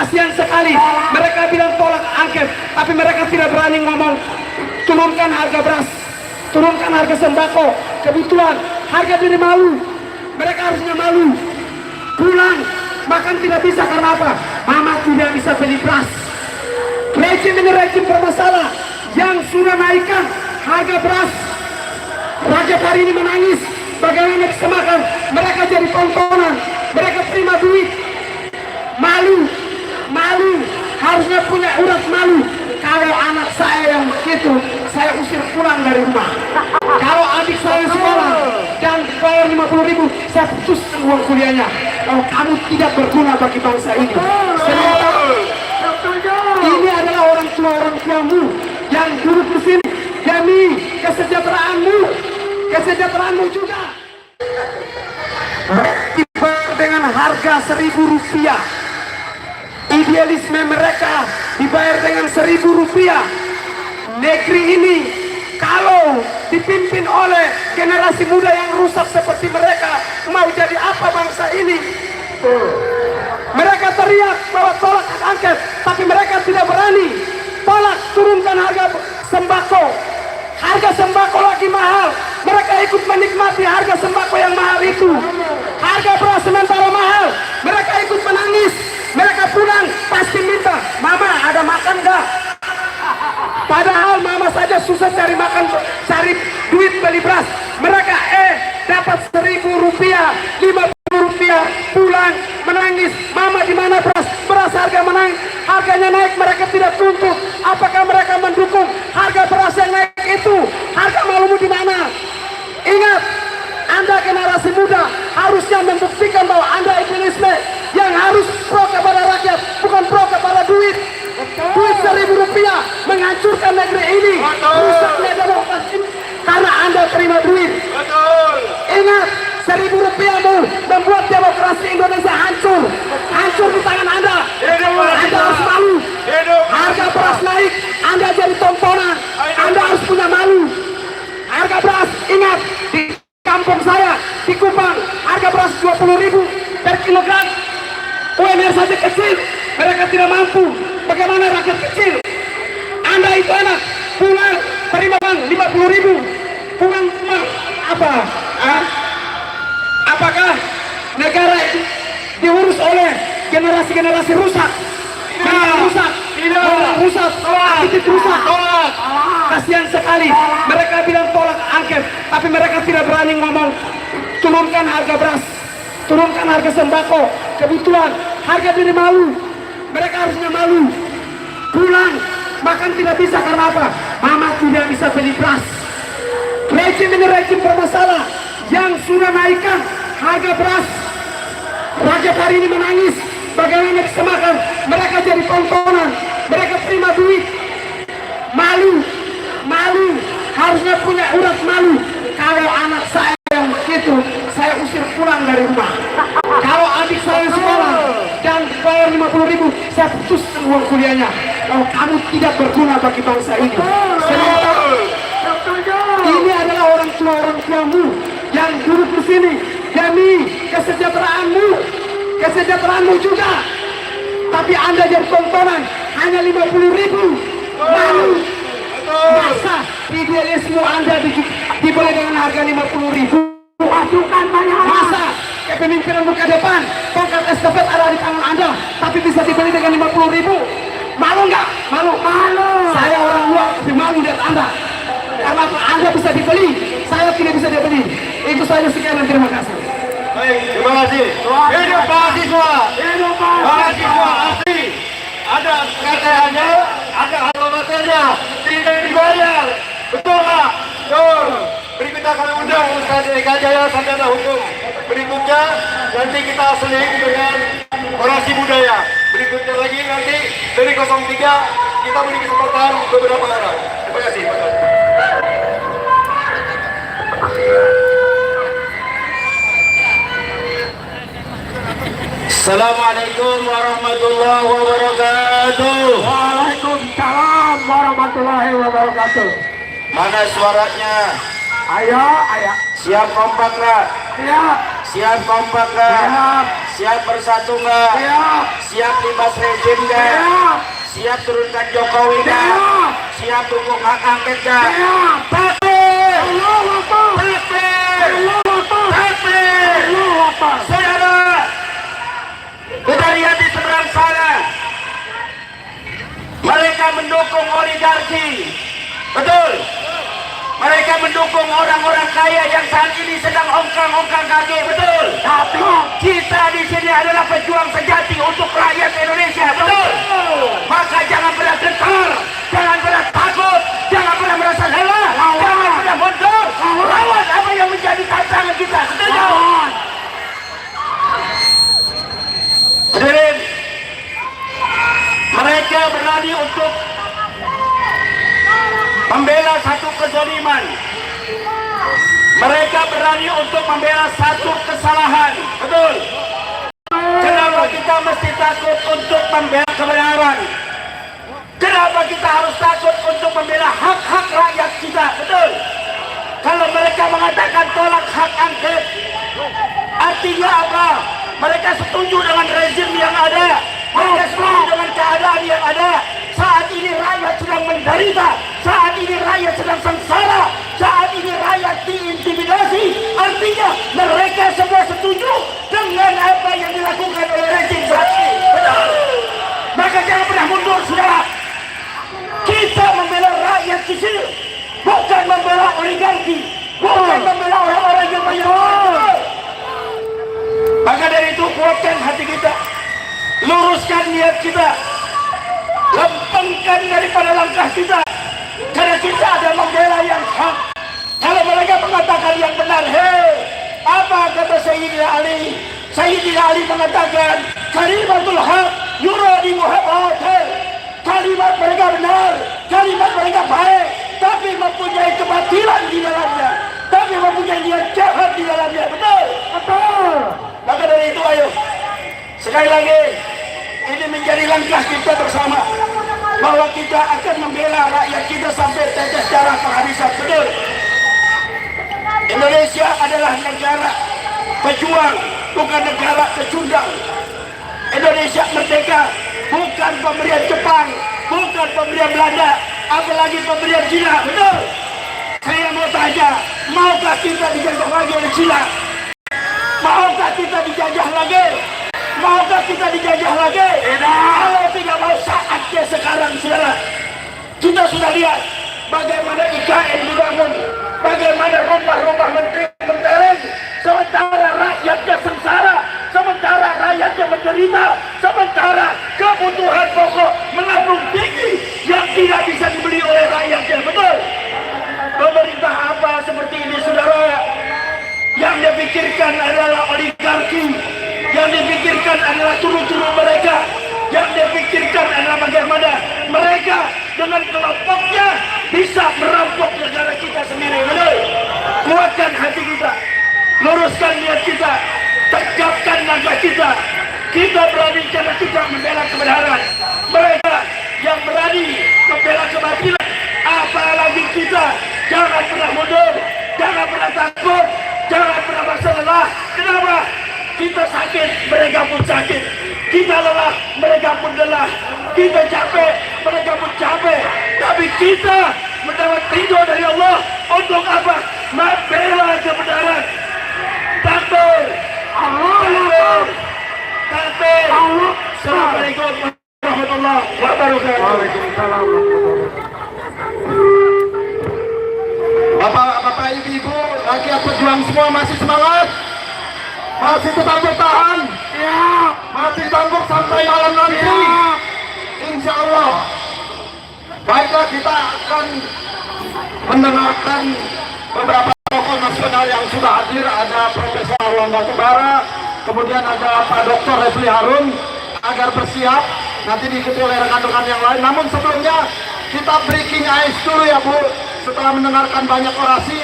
Kasihan sekali, mereka bilang tolak angket, tapi mereka tidak berani ngomong turunkan harga beras, turunkan harga sembako, kebutuhan, harga diri malu. Mereka harusnya malu, pulang, makan tidak bisa karena apa? Mama tidak bisa beli beras. Rejim ini rejim bermasalah yang sudah naikkan harga beras. Rakyat hari ini menangis, bagaimana bisa makan, mereka jadi tontonan, mereka terima duit. Malu, malu, harusnya punya urat malu. Kalau anak saya yang begitu, saya usir pulang dari rumah. Kalau adik saya sekolah dan bayar 50.000, saya putuskan uang kuliahnya. Kalau kamu tidak berguna bagi bangsa ini. Ini adalah orang tuamu yang duduk di sini demi kesejahteraanmu juga. Dibayar dengan harga Rp1.000. Idealisme mereka dibayar dengan Rp1.000. Negeri ini kalau dipimpin oleh generasi muda yang rusak seperti mereka, mau jadi apa bangsa ini? Mereka teriak bahwa tolak angket, tapi mereka tidak berani tolak turunkan harga sembako. Harga sembako lagi mahal, mereka ikut menikmati harga sembako yang mahal itu. Harga beras sementara mahal, mereka ikut menangis. Mereka pulang pasti minta, mama ada makan gak? Padahal mama saja susah cari makan, cari duit beli beras. Mereka dapat Rp1.000, Rp50, pulang menangis, mama di mana beras? Beras harga harganya naik, mereka tidak tuntut. Apakah mereka mendukung harga beras yang naik itu? Harga malumu di mana? Ingat, Anda generasi muda harusnya membuktikan bahwa Anda idealisme yang harus pro kepada rakyat, bukan pro kepada duit. Duit Rp1.000 menghancurkan negeri ini, rusaknya demokrasi karena Anda terima duit. Ingat, Rp1.000 membuat demokrasi Indonesia hancur di tangan Anda. Anda harus malu. Harga beras naik, Anda jadi tontonan. Anda harus punya malu. Harga beras, ingat, di kampung saya di Kupang harga beras Rp20.000 per kilogram. UMR saja kecil, mereka tidak mampu. Bagaimana rakyat kecil? Anda itu enak, pulang terima bang Rp50.000, pulang rumah apa? Apakah negara itu diurus oleh generasi-generasi rusak? Rusak, aktif rusak. Kasihan sekali, mereka bilang tolak angket, tapi mereka tidak berani ngomong turunkan harga beras, turunkan harga sembako, kebutuhan, harga diri malu. Mereka harusnya malu, pulang, makan tidak bisa karena apa? Mama tidak bisa beli beras. Rejim ini rejim bermasalah yang sudah naikkan harga beras. Rakyat hari ini menangis, bagaimana bisa makan, mereka jadi tontonan, mereka terima duit. Malu, malu, harusnya punya urat malu. Kalau anak saya yang begitu, saya usir pulang dari rumah. Kalau adik saya sekolah dan bayar 50.000, saya putuskan uang kuliahnya. Kalau kamu tidak berguna bagi bangsa ini. Ini adalah orang tuamu yang duduk di sini demi kesejahteraanmu juga. Tapi Anda jadi tontonan hanya 50.000. Malu. Masa idealisme Anda dibeli dengan harga 50.000? Masukkan banyak. Masa kepemimpinanmu ke depan, tongkat estafet ada di tangan Anda, tapi bisa dibeli dengan 50.000? Malu nggak? Malu. Saya orang luar lebih malu dari Anda. Karena Anda bisa dibeli, saya tidak bisa dibeli. Itu saja, sekian dan terima kasih. Baik, terima kasih. Hidup mahasiswa. Hidup mahasiswa asli. Ada KTH-nya, ada alamatnya, tidak dibayar. Betul nggak? Betul. Berikutnya kami undang Ustaz Eka Jaya, Sarjana Hukum. Berikutnya nanti kita seling dengan orasi budaya. Berikutnya lagi nanti dari 03 kita beri kesempatan beberapa orang. Terima kasih. Assalamualaikum warahmatullahi wabarakatuh. Waalaikumsalam warahmatullahi wabarakatuh. Mana suaranya? Ayo. Siap kompak nggak? Siap. Siap kompak nggak? Siap. Siap bersatu nggak? Siap. Siap libas rezim gak? Siap turunkan Jokowi gak? Siap dukung hak angket gak? Takbir! Takbir! Takbir! Saudara, kita lihat di seberang sana, mereka mendukung oligarki. Betul. Mereka mendukung orang-orang kaya yang saat ini sedang ongkang-ongkang kaki. Betul. Tapi kita di sini adalah pejuang sejati untuk rakyat Indonesia. Betul. Maka jangan pernah gentar, jangan pernah takut, jangan pernah merasa lelah, jangan pernah mundur. Lawan apa yang menjadi tantangan kita. Setuju? Hadirin, mereka berani untuk membela satu kezaliman. Mereka berani untuk membela satu kesalahan. Betul. Kenapa kita mesti takut untuk membela kebenaran? Kenapa kita harus takut untuk membela hak-hak rakyat kita? Betul. Kalau mereka mengatakan tolak hak angket, artinya apa? Mereka setuju dengan rezim yang ada. Mereka setuju dengan keadaan yang ada. Saat ini rakyat sedang menderita. Saat ini rakyat sedang sengsara. Saat ini rakyat diintimidasi. Artinya mereka semua setuju dengan apa yang dilakukan oleh rezim saat ini. Betul. Maka jangan pernah mundur, saudara. Kita membela rakyat kecil, bukan membela oligarki, bukan membela orang-orang yang banyak. Maka dari itu kuatkan hati kita, luruskan niat kita, lempengkan daripada langkah kita, karena kita ada membela yang hak. Kalau mereka mengatakan yang benar, hei, apa kata Sayyidina Ali? Sayyidina Ali mengatakan kalimatul haq yuradi muhabbat. Kalimat mereka benar, kalimat mereka baik, tapi mempunyai kebatilan di dalamnya, tapi mempunyai niat jahat di dalamnya. Betul? Betul. Maka dari itu ayo, sekali lagi, ini menjadi langkah kita bersama, bahwa kita akan membela rakyat kita sampai tetes darah penghabisan. Betul. Indonesia adalah negara pejuang, bukan negara pecundang. Indonesia merdeka bukan pemberian Jepang, bukan pemberian Belanda, apalagi pemberian Cina. Betul. Saya mau tanya, maukah kita dijajah lagi oleh Cina? Maukah kita dijajah lagi? Maukah kita dijajah lagi? Kalau tidak mau, saatnya sekarang, saudara. Kita sudah lihat bagaimana IKN dibangun, bagaimana rumah-rumah menteri mentereng, sementara rakyatnya sengsara, sementara rakyatnya menderita, sementara kebutuhan pokok melambung tinggi yang tidak bisa dibeli oleh rakyatnya. Betul. Pemerintah apa seperti ini, saudara? Yang dipikirkan adalah oligarki, yang dipikirkan adalah turu-turu mereka, yang dipikirkan adalah bagaimana mereka dengan kelompoknya bisa merampok negara kita sendiri. Betul. Kuatkan hati kita, luruskan niat kita, tegapkan langkah kita. Kita berani karena kita membela kebenaran. Mereka yang berani membela kebatilan, apalagi kita. Jangan pernah mundur, jangan pernah takut, jangan pernah merasa lelah. Kenapa? Kita sakit, mereka pun sakit. Kita lelah, mereka pun lelah. Kita capek, mereka pun capek. Tapi kita mendapat ridho dari Allah. Untuk apa? Membela kebenaran. Takbir. Takbir. Takbir. Assalamualaikum warahmatullahi wabarakatuh. Waalaikumsalam. Bapak, ibu, rakyat pejuang semua masih semangat, masih tetap bertahan, Ya. masih tangguh sampai malam nanti. Ya. Insya Allah. Baiklah, kita akan mendengarkan beberapa tokoh nasional yang sudah hadir. Ada Profesor Arlangga Tubara, kemudian ada Pak Dr. Refli Harun, agar bersiap nanti diikuti oleh rekan-rekan yang lain. Namun sebelumnya kita breaking ice dulu ya Bu. Setelah mendengarkan banyak orasi,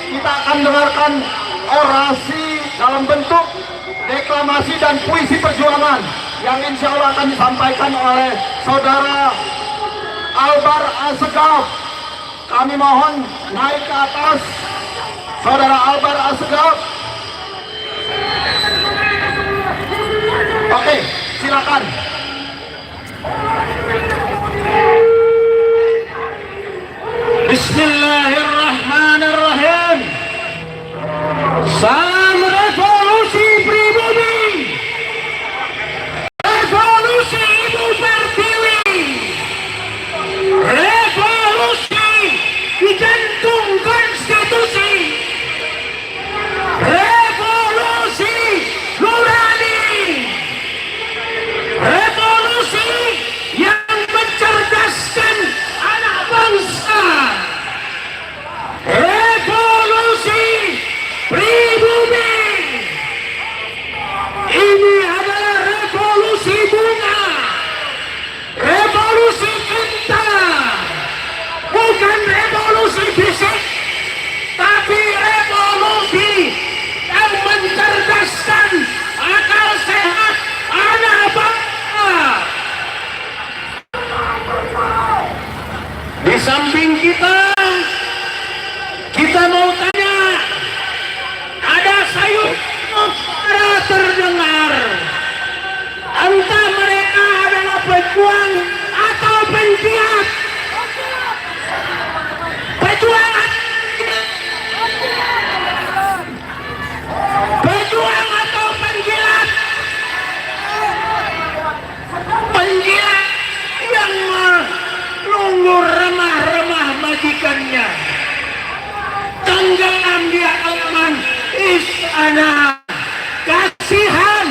kita akan dengarkan orasi dalam bentuk deklamasi dan puisi perjuangan yang insya Allah akan disampaikan oleh Saudara Albar Assegaf. Kami mohon naik ke atas, Saudara Albar Assegaf. Oke, silakan. silakan. Bismillahirrahmanirrahim. Salam revolusi pribumi, revolusi Ibu Pertiwi, revolusi di jantung konstitusi, revolusi nurani, revolusi yang mencerdaskan anak bangsa, revolusi pribumi. Ini adalah revolusi bunga, revolusi cinta, bukan revolusi fisik, tapi revolusi yang mencerdaskan akal sehat anak bangsa. Di samping kita mau tanya, ada sayup suara terdengar, entah mereka adalah pejuang atau pengkhianat. Pejuang atau pengkhianat, pengkhianat yang menunggu remah-remah majikannya, tenggelam di halaman istana. Kasihan,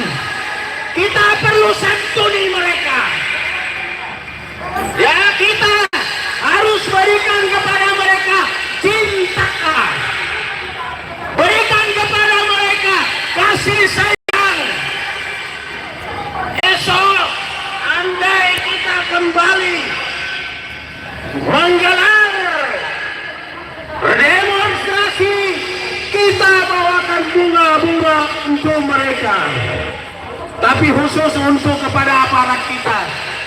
kita perlu santuni mereka. Ya, kita harus berikan kepada mereka cinta, berikan kepada mereka kasih sayang. Esok andai kita kembali menggelar demonstrasi, kita bawakan bunga-bunga untuk mereka, tapi khusus untuk kepada aparat kita,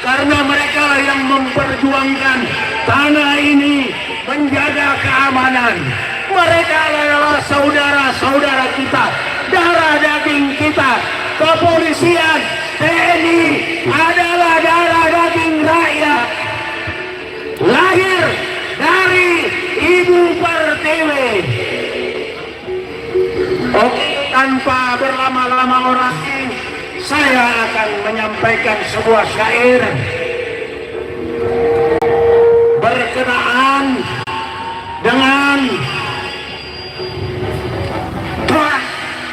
karena mereka lah yang memperjuangkan tanah ini, menjaga keamanan. Mereka adalah saudara-saudara kita, darah daging kita. Kepolisian, TNI adalah darah daging rakyat, lahir dari Ibu Pertiwi. Oke, tanpa berlama-lama orasi, saya akan menyampaikan sebuah syair berkenaan dengan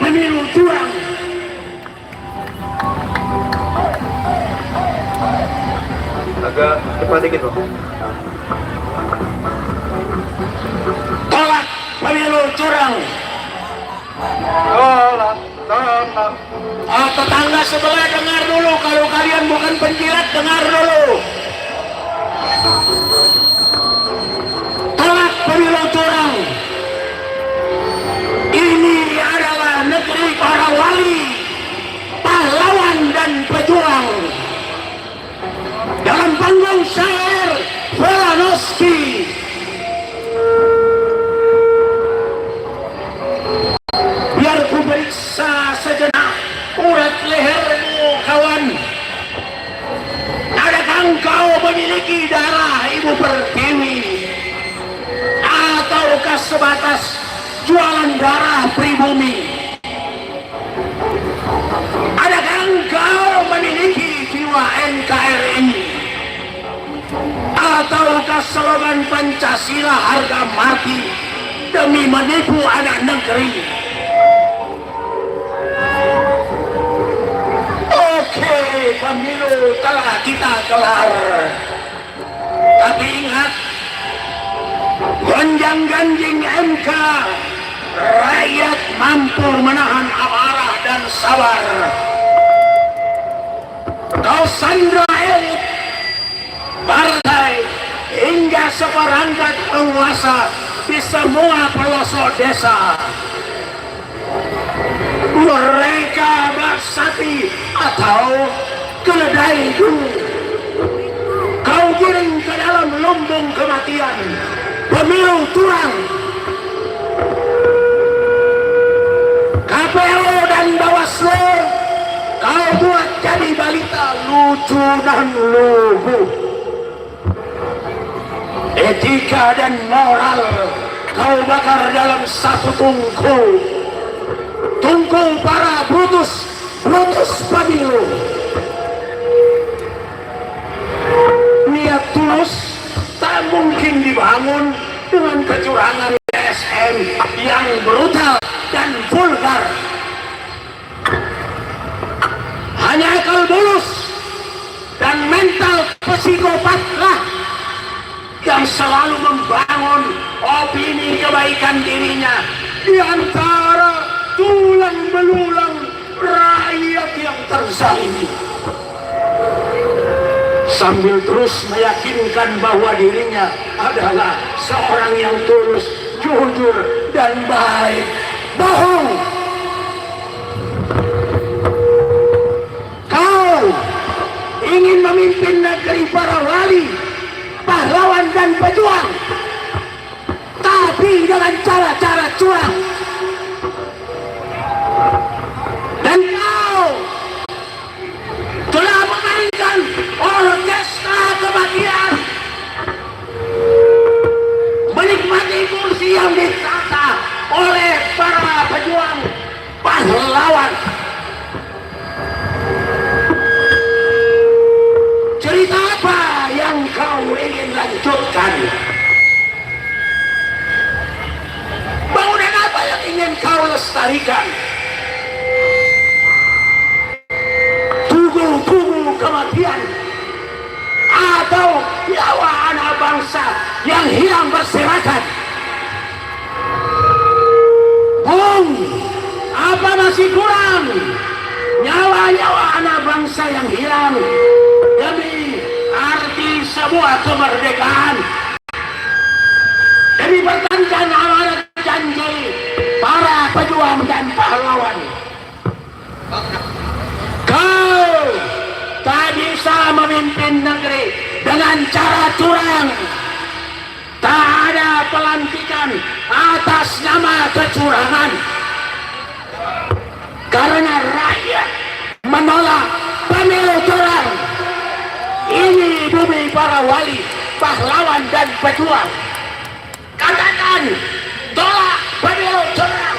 pemilu curang. Agak cepat dikit, Bang. Tolak pemilu curang. Tetangga sebelah dengar dulu, kalau kalian bukan penjilat dengar dulu. Tolak pemilu curang. Ini adalah negeri para wali, pahlawan dan pejuang. Dalam panggung syair Velanoski, biar ku periksa sejenak urat lehermu kawan. Adakah engkau memiliki darah Ibu Pertiwi, ataukah sebatas jualan darah pribumi? Adakah engkau memiliki jiwa NKRI, ataukah slogan Pancasila harga mati demi menipu anak negeri? Oke, pemilu telah kita kelar, tapi ingat, gonjang-ganjing MK, rakyat mampu menahan amarah dan sabar. Kau sandra elit partai hingga seperangkat penguasa di semua pelosok desa. Mereka bersapi atau keledai dulu. Kau giring ke dalam lumbung kematian. Pemilu curang. KPU dan Bawaslu, kau buat jadi balita lucu dan lugu. Etika dan moral kau bakar dalam satu tungku. Tungku para Brutus pemilu. Niat tulus tak mungkin dibangun dengan kecurangan TSM yang brutal dan vulgar. Hanya akal bulus dan mental psikopatlah yang selalu membangun opini kebaikan dirinya di antara tulang belulang rakyat yang terzalimi, sambil terus meyakinkan bahwa dirinya adalah seorang yang tulus, jujur, dan baik. Bohong! Kau ingin memimpin negeri para wali, pahlawan dan pejuang, tapi dengan cara-cara curang. Dan kau telah memainkan orkestra kematian, menikmati kursi yang ditata oleh para pejuang pahlawan. Cerita apa yang kau ingin lanjutkan? Bangunan apa yang ingin kau lestarikan? Tugu-tugu kematian atau nyawa anak bangsa yang hilang berserakan? Bung, apa masih kurang nyawa-nyawa anak bangsa yang hilang demi arti sebuah kemerdekaan, demi pertahankan amanat janji para pejuang dan pahlawan? Kau tak bisa memimpin negeri dengan cara curang. Tak ada pelantikan atas nama kecurangan, karena rakyat menolak pemilu curang. Ini bumi para wali, pahlawan dan pejuang. Katakan tolak pemilu curang.